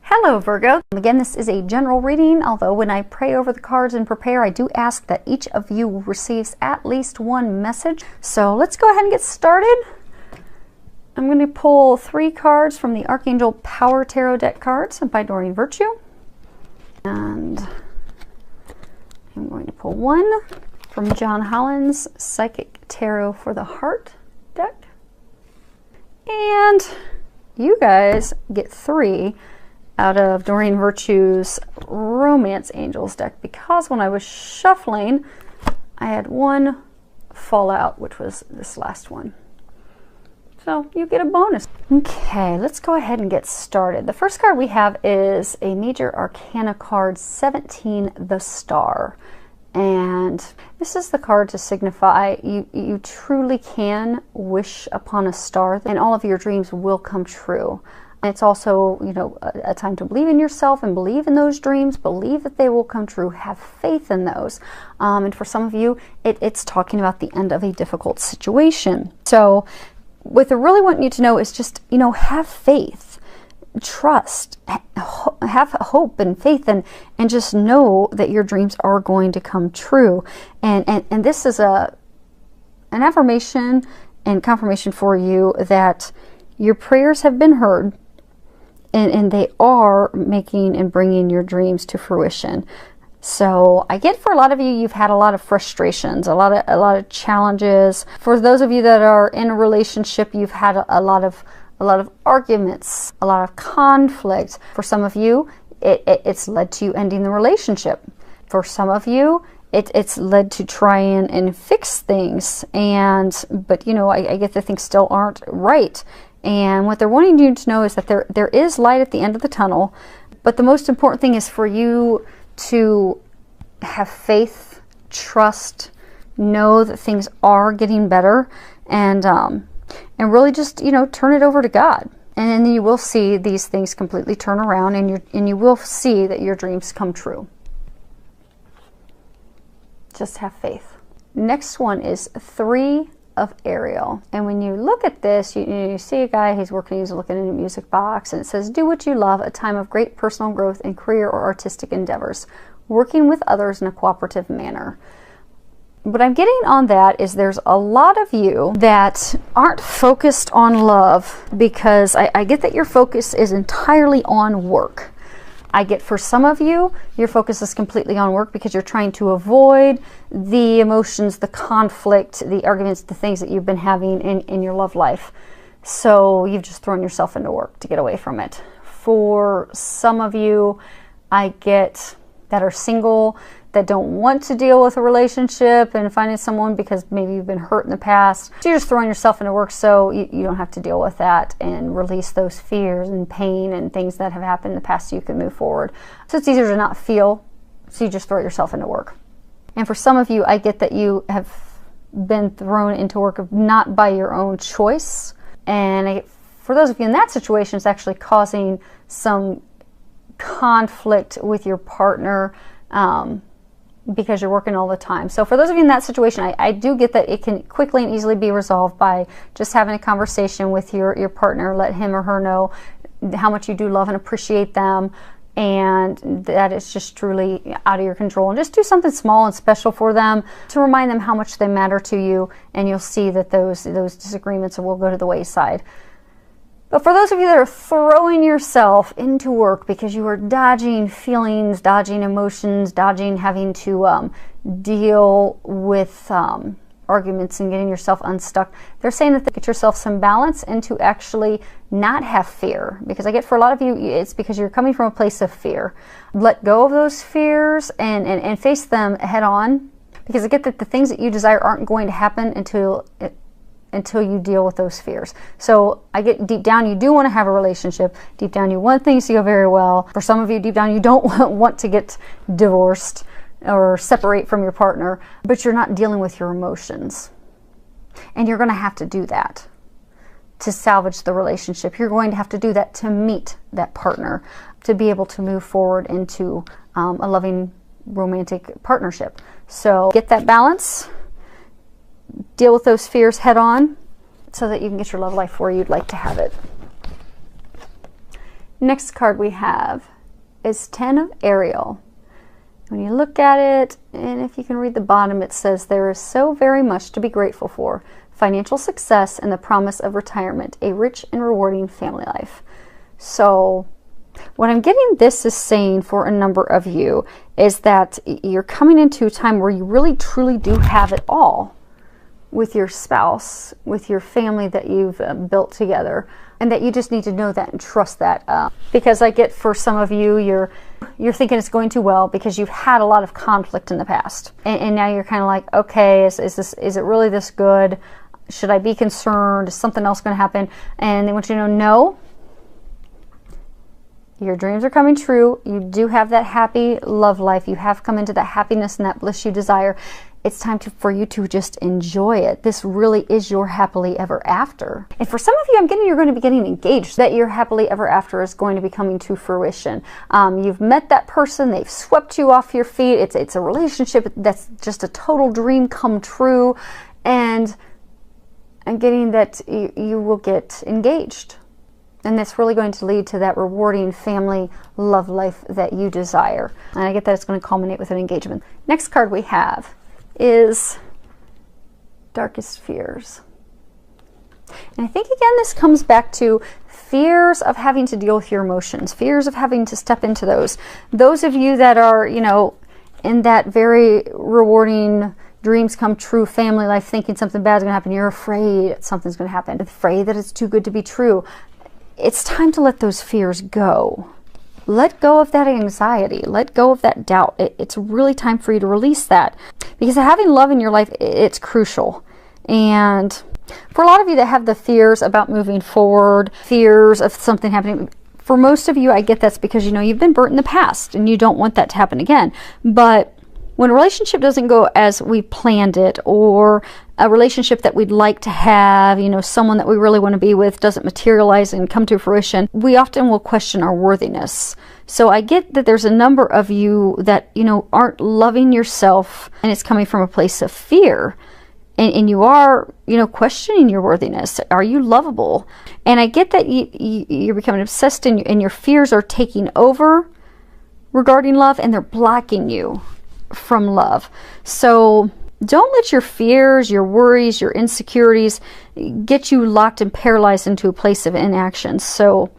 Hello Virgo. Again, this is a general reading, although when I pray over the cards and prepare, I do ask that each of you receives at least one message. So let's go ahead and get started. I'm going to pull 3 cards from the Archangel Power Tarot deck cards by Doreen Virtue. And I'm going to pull 1 from John Holland's Psychic Tarot for the Heart deck. And you guys get 3 out of Doreen Virtue's Romance Angels deck, because when I was shuffling, I had 1 fall out, which was this last one. So you get a bonus. Okay, let's go ahead and get started. The first card we have is a Major Arcana card 17, the Star. And this is the card to signify you truly can wish upon a star and all of your dreams will come true. It's also, you know, a time to believe in yourself and believe in those dreams, believe that they will come true, have faith in those. And for some of you, it's talking about the end of a difficult situation. So what I really want you to know is just, you know, have faith, trust, have hope and faith, and just know that your dreams are going to come true. And this is an affirmation and confirmation for you that your prayers have been heard. And they are making and bringing your dreams to fruition. So I get for a lot of you, you've had a lot of frustrations, a lot of challenges. For those of you that are in a relationship, you've had a lot of arguments, a lot of conflict. For some of you, it's led to you ending the relationship. For some of you, it's led to try and fix things. But you know, I get that things still aren't right. And what they're wanting you to know is that there is light at the end of the tunnel, but the most important thing is for you to have faith, trust, know that things are getting better, and really just, you know, turn it over to God. And then you will see these things completely turn around, and you will see that your dreams come true. Just have faith. Next one is 3 of Ariel. And when you look at this, you see a guy, he's looking in a music box, and it says, do what you love, a time of great personal growth in career or artistic endeavors, working with others in a cooperative manner. What I'm getting on that is there's a lot of you that aren't focused on love, because I get that your focus is entirely on work. I get for some of you, your focus is completely on work because you're trying to avoid the emotions, the conflict, the arguments, the things that you've been having in your love life. So you've just thrown yourself into work to get away from it. For some of you, I get that are single, that don't want to deal with a relationship and finding someone because maybe you've been hurt in the past. So you're just throwing yourself into work so you don't have to deal with that and release those fears and pain and things that have happened in the past so you can move forward. So it's easier to not feel, so you just throw yourself into work. And for some of you, I get that you have been thrown into work not by your own choice. And for those of you in that situation, it's actually causing some conflict with your partner, because you're working all the time. So for those of you in that situation, I do get that it can quickly and easily be resolved by just having a conversation with your partner. Let him or her know how much you do love and appreciate them, and that it's just truly out of your control. And just do something small and special for them to remind them how much they matter to you, and you'll see that those disagreements will go to the wayside. But for those of you that are throwing yourself into work because you are dodging feelings, dodging emotions, dodging having to deal with arguments and getting yourself unstuck, they're saying that to get yourself some balance and to actually not have fear. Because I get for a lot of you, it's because you're coming from a place of fear. Let go of those fears and face them head on. Because I get that the things that you desire aren't going to happen until you deal with those fears. So I get deep down, you do want to have a relationship. Deep down, you want things to go very well. For some of you, deep down, you don't want to get divorced or separate from your partner, but you're not dealing with your emotions. And you're going to have to do that to salvage the relationship. You're going to have to do that to meet that partner, to be able to move forward into a loving romantic partnership. So get that balance. Deal with those fears head on so that you can get your love life where you'd like to have it. Next card we have is 10 of Ariel. When you look at it, and if you can read the bottom, it says, there is so very much to be grateful for. Financial success and the promise of retirement, a rich and rewarding family life. So what I'm getting this is saying for a number of you is that you're coming into a time where you really truly do have it all with your spouse, with your family that you've built together, and that you just need to know that and trust that. Because I get for some of you, you're thinking it's going too well because you've had a lot of conflict in the past, and now you're kind of like, okay, is it really this good? Should I be concerned? Is something else going to happen? And they want you to know, no. Your dreams are coming true. You do have that happy love life. You have come into that happiness and that bliss you desire. It's time for you to just enjoy it. This really is your happily ever after. And for some of you, I'm getting you're going to be getting engaged. That your happily ever after is going to be coming to fruition. You've met that person. They've swept you off your feet. It's a relationship that's just a total dream come true. And I'm getting that you will get engaged. And that's really going to lead to that rewarding family love life that you desire. And I get that it's going to culminate with an engagement. Next card we have is Darkest Fears. And I think again this comes back to fears of having to deal with your emotions, fears of having to step into those. Those of you that are, you know, in that very rewarding dreams come true family life, thinking something bad is going to happen, you're afraid something's going to happen, afraid that it's too good to be true. It's time to let those fears go. Let go of that anxiety. Let go of that doubt. It's really time for you to release that. Because having love in your life, it's crucial. And for a lot of you that have the fears about moving forward, fears of something happening, for most of you, I get that's because, you know, you've been burnt in the past and you don't want that to happen again. But when a relationship doesn't go as we planned it, or a relationship that we'd like to have, you know, someone that we really want to be with doesn't materialize and come to fruition, we often will question our worthiness. So I get that there's a number of you that, you know, aren't loving yourself, and it's coming from a place of fear. And you are, you know, questioning your worthiness. Are you lovable? And I get that you're becoming obsessed and your fears are taking over regarding love, and they're blocking you from love. So don't let your fears, your worries, your insecurities get you locked and paralyzed into a place of inaction. So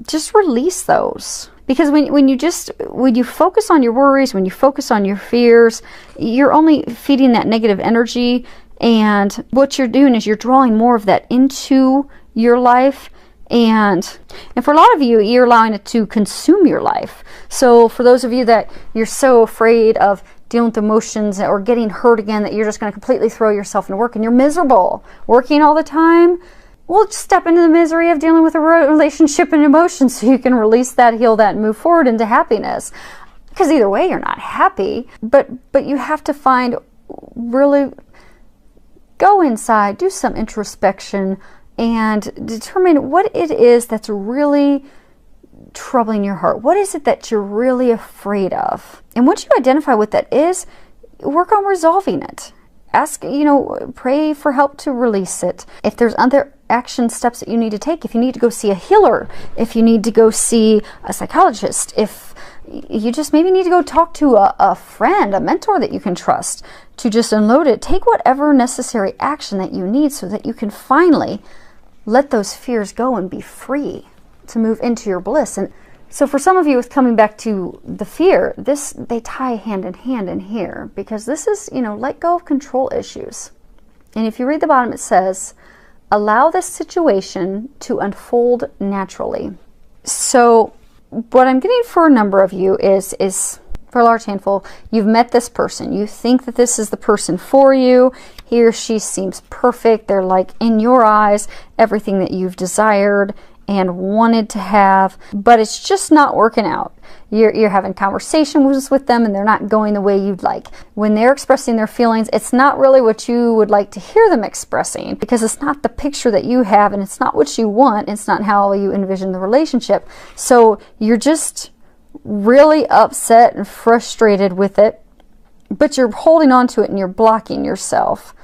just release those. Because when you focus on your worries, when you focus on your fears, you're only feeding that negative energy, and what you're doing is you're drawing more of that into your life. And for a lot of you, you're allowing it to consume your life. So for those of you that you're so afraid of dealing with emotions or getting hurt again that you're just going to completely throw yourself into work and you're miserable working all the time, well, just step into the misery of dealing with a relationship and emotions so you can release that, heal that, and move forward into happiness. Because either way, you're not happy, but you have to really go inside, do some introspection, and determine what it is that's really troubling your heart. What is it that you're really afraid of? And once you identify what that is, work on resolving it. Ask, pray for help to release it. If there's other action steps that you need to take, if you need to go see a healer, if you need to go see a psychologist, if you just maybe need to go talk to a friend, a mentor that you can trust to just unload it, take whatever necessary action that you need so that you can finally let those fears go and be free to move into your bliss. And so for some of you, with coming back to the fear, they tie hand in hand in here, because this is, let go of control issues. And if you read the bottom, it says, allow this situation to unfold naturally. So what I'm getting for a number of you is for a large handful, you've met this person. You think that this is the person for you. He or she seems perfect. They're like, in your eyes, everything that you've desired and wanted to have, but it's just not working out. You're having conversations with them and they're not going the way you'd like. When they're expressing their feelings, it's not really what you would like to hear them expressing, because it's not the picture that you have and it's not what you want. It's not how you envision the relationship. So you're just really upset and frustrated with it, but you're holding on to it and you're blocking yourself.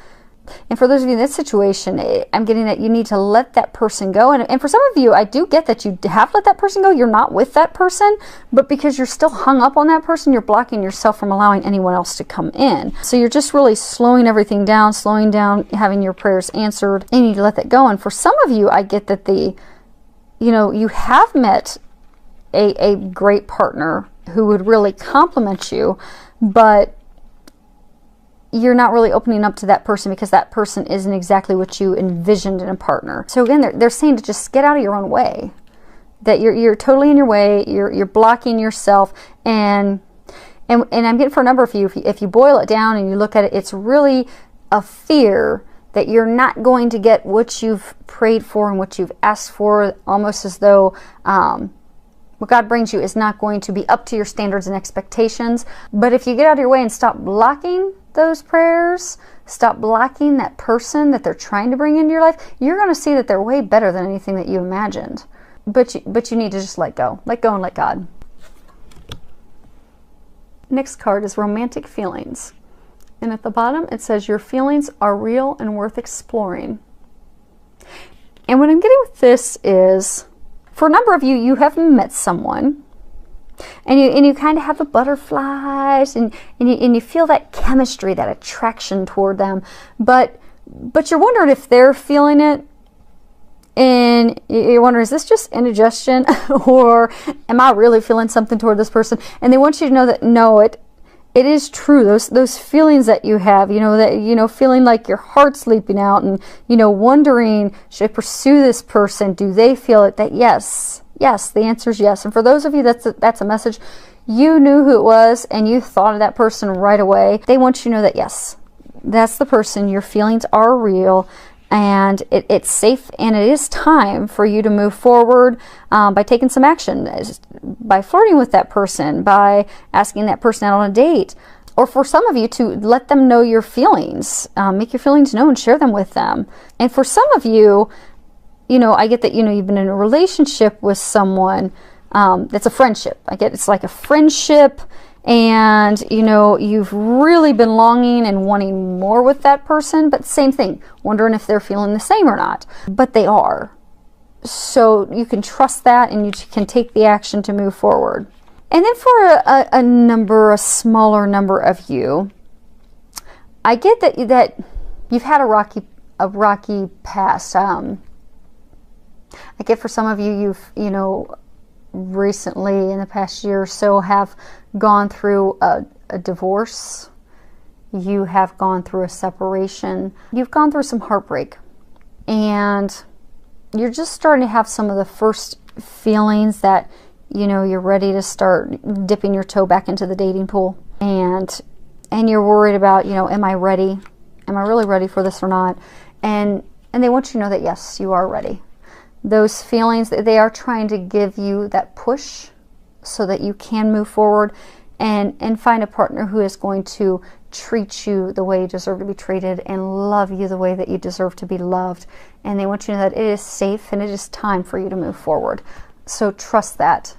And for those of you in this situation, I'm getting that you need to let that person go. And for some of you, I do get that you have let that person go. You're not with that person, but because you're still hung up on that person, you're blocking yourself from allowing anyone else to come in. So you're just really slowing everything down, slowing down, having your prayers answered, and you need to let that go. And for some of you, I get that you have met a great partner who would really complement you, but you're not really opening up to that person because that person isn't exactly what you envisioned in a partner. So again, they're saying to just get out of your own way. That you're totally in your way. You're blocking yourself, and I'm getting for a number of you. If you boil it down and you look at it, it's really a fear that you're not going to get what you've prayed for and what you've asked for, almost as though what God brings you is not going to be up to your standards and expectations. But if you get out of your way and stop blocking those prayers, stop blocking that person that they're trying to bring into your life, you're going to see that they're way better than anything that you imagined. But you need to just let go and let God. Next card is romantic feelings. And at the bottom it says your feelings are real and worth exploring. And what I'm getting with this is, for a number of you, you have met someone and you kind of have the butterflies and you feel that chemistry, that attraction toward them, but you're wondering if they're feeling it, and you're wondering, is this just indigestion or am I really feeling something toward this person? And they want you to know that no, it is true. Those feelings that you have, feeling like your heart's leaping out and, wondering, should I pursue this person? Do they feel it? That yes, the answer is yes. And for those of you, that's a message. You knew who it was and you thought of that person right away. They want you to know that yes, that's the person. Your feelings are real. And it's safe, and it is time for you to move forward by taking some action, by flirting with that person, by asking that person out on a date, or for some of you to let them know your feelings, make your feelings known, share them with them. And for some of you, I get that, you've been in a relationship with someone that's a friendship. I get it's like a friendship, and you've really been longing and wanting more with that person, but same thing, wondering if they're feeling the same or not. But they are. So you can trust that, and you can take the action to move forward. And then for a smaller number of you, I get that you've had a rocky past. I get for some of you, you've recently in the past year or so have gone through a divorce. You have gone through a separation. You've gone through some heartbreak, and you're just starting to have some of the first feelings that you're ready to start dipping your toe back into the dating pool, and you're worried about am I ready? Am I really ready for this or not? And they want you to know that yes, you are ready. Those feelings, they are trying to give you that push so that you can move forward and find a partner who is going to treat you the way you deserve to be treated and love you the way that you deserve to be loved. And they want you to know that it is safe and it is time for you to move forward. So trust that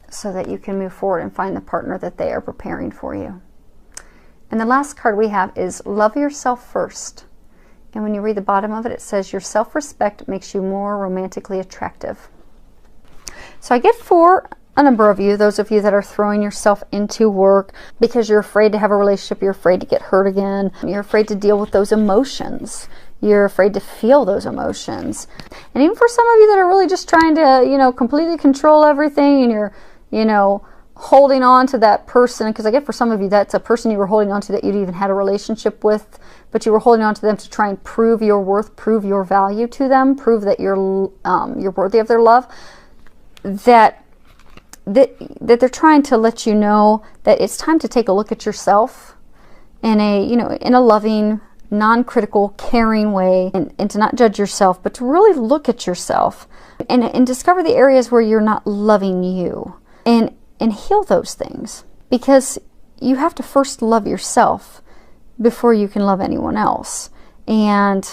so that you can move forward and find the partner that they are preparing for you. And the last card we have is love yourself first. And when you read the bottom of it, it says your self-respect makes you more romantically attractive. So I get for a number of you, those of you that are throwing yourself into work because you're afraid to have a relationship, you're afraid to get hurt again, you're afraid to deal with those emotions, you're afraid to feel those emotions. And even for some of you that are really just trying to, completely control everything, and you're, holding on to that person, because I get for some of you that's a person you were holding on to that you'd even had a relationship with, but you were holding on to them to try and prove your worth, prove your value to them, prove that you're worthy of their love. That they're trying to let you know that it's time to take a look at yourself in a loving, non-critical, caring way, and to not judge yourself, but to really look at yourself and discover the areas where you're not loving you, and heal those things, because you have to first love yourself before you can love anyone else. And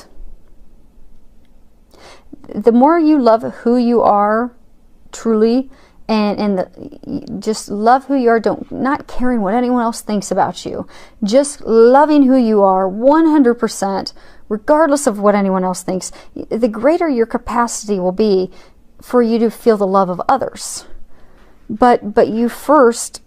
the more you love who you are truly just love who you are. Not caring what anyone else thinks about you. Just loving who you are 100%, regardless of what anyone else thinks. The greater your capacity will be for you to feel the love of others. But you first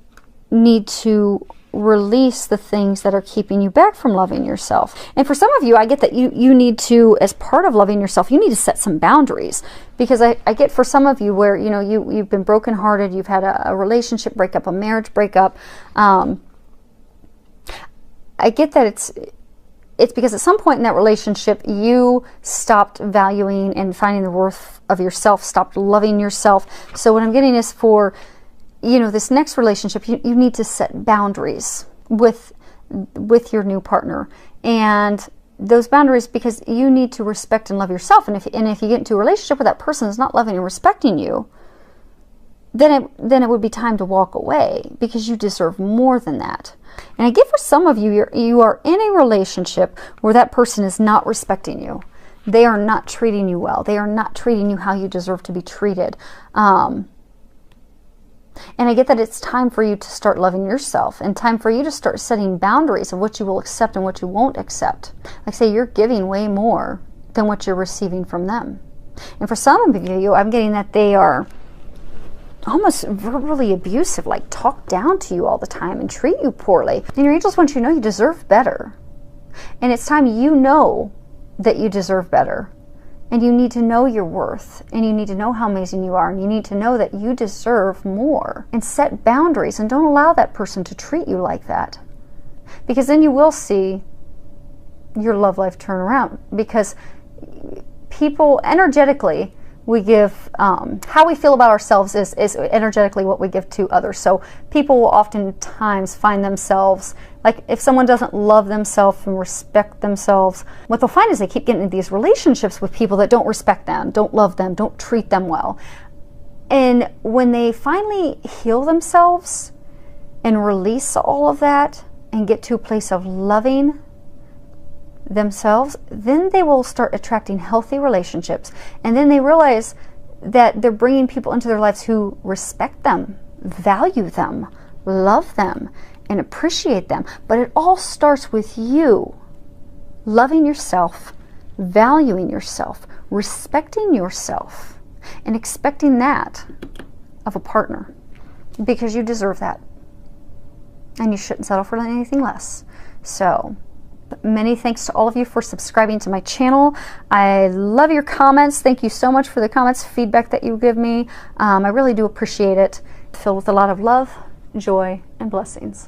need to release the things that are keeping you back from loving yourself. And for some of you, I get that you need to, as part of loving yourself, you need to set some boundaries. Because I get for some of you where, you've been brokenhearted, you've had a relationship breakup, a marriage breakup. I get that it's because at some point in that relationship, you stopped valuing and finding the worth of yourself, stopped loving yourself. So what I'm getting is for this next relationship, you need to set boundaries with your new partner. And those boundaries, because you need to respect and love yourself. And if you get into a relationship with that person who's not loving and respecting you, then it would be time to walk away, because you deserve more than that. And I get for some of you, you are in a relationship where that person is not respecting you. They are not treating you well. They are not treating you how you deserve to be treated. And I get that it's time for you to start loving yourself, and time for you to start setting boundaries of what you will accept and what you won't accept. Like, say, you're giving way more than what you're receiving from them. And for some of you, I'm getting that they are almost verbally abusive, like talk down to you all the time and treat you poorly. And your angels want you to know you deserve better. And it's time you know that you deserve better. And you need to know your worth, and you need to know how amazing you are, and you need to know that you deserve more. And set boundaries, and don't allow that person to treat you like that. Because then you will see your love life turn around. Because people, energetically, we give, how we feel about ourselves is energetically what we give to others. So people will oftentimes find themselves, like if someone doesn't love themselves and respect themselves, what they'll find is they keep getting into these relationships with people that don't respect them, don't love them, don't treat them well. And when they finally heal themselves and release all of that and get to a place of loving themselves, then they will start attracting healthy relationships. And then they realize that they're bringing people into their lives who respect them, value them, love them, and appreciate them. But it all starts with you loving yourself, valuing yourself, respecting yourself, and expecting that of a partner, because you deserve that. And you shouldn't settle for anything less. So many thanks to all of you for subscribing to my channel. I love your comments. Thank you so much for the comments, feedback that you give me. I really do appreciate it. Filled with a lot of love, joy, and blessings.